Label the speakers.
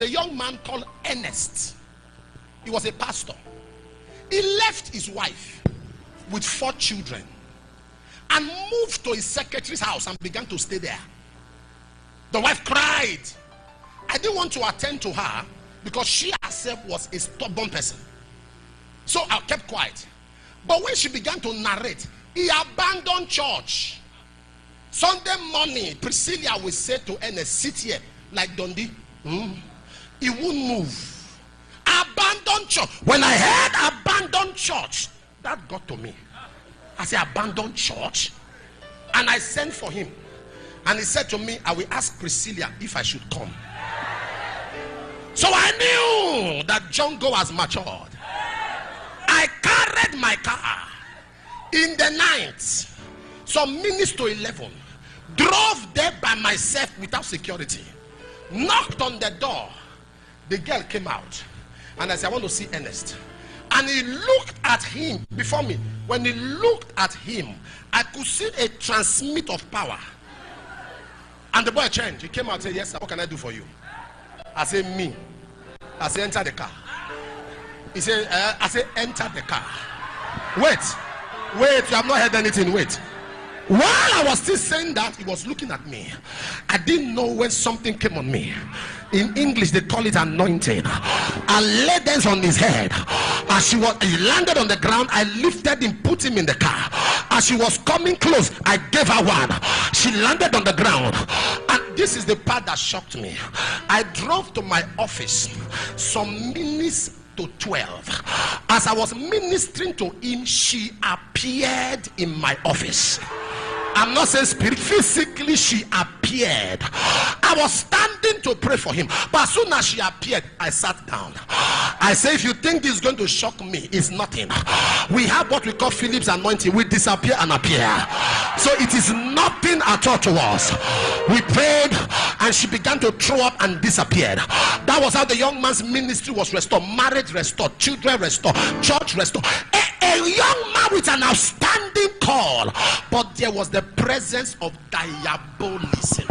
Speaker 1: a young man called Ernest. He was a pastor. He left his wife with 4 children and moved to his secretary's house and began to stay there. The wife cried. I didn't want to attend to her because she herself was a stubborn person. So I kept quiet. But when she began to narrate, he abandoned church. Sunday morning, Priscilla will say to Ernest, sit here like Dundee. He won't move. Abandoned church. When I heard abandoned church, that got to me. I said, abandoned church? And I sent for him. And he said to me, I will ask Priscilla if I should come. So I knew that Jungo has matured. I carried my car in the night, some minutes to 11, drove there by myself without security, knocked on the door. The girl came out and I said, I want to see Ernest. And he looked at him before me. When he looked at him, I could see a transmit of power. And the boy changed. He came out and said, yes sir, what can I do for you? I said, me. I said, enter the car. He said, I said, enter the car. Wait, you have not heard anything. Wait. While I was still saying that, he was looking at me. I didn't know when something came on me. In English, they call it anointing. I laid hands on his head. As he landed on the ground, I lifted him, put him in the car. As she was coming close, I gave her one. She landed on the ground. And this is the part that shocked me. I drove to my office some minutes to 12. As I was ministering to him, she appeared in my office. I'm not saying spirit, physically she appeared. I was standing to pray for him, but as soon as she appeared, I sat down. I say, if you think this is going to shock me, it's nothing. We have what we call Philip's anointing. We disappear and appear. So it is nothing at all to us. We prayed and she began to throw up and disappeared. That was how the young man's ministry was restored. Marriage restored, children restored, church restored. A young man with an outstanding call, but there was the presence of diabolism.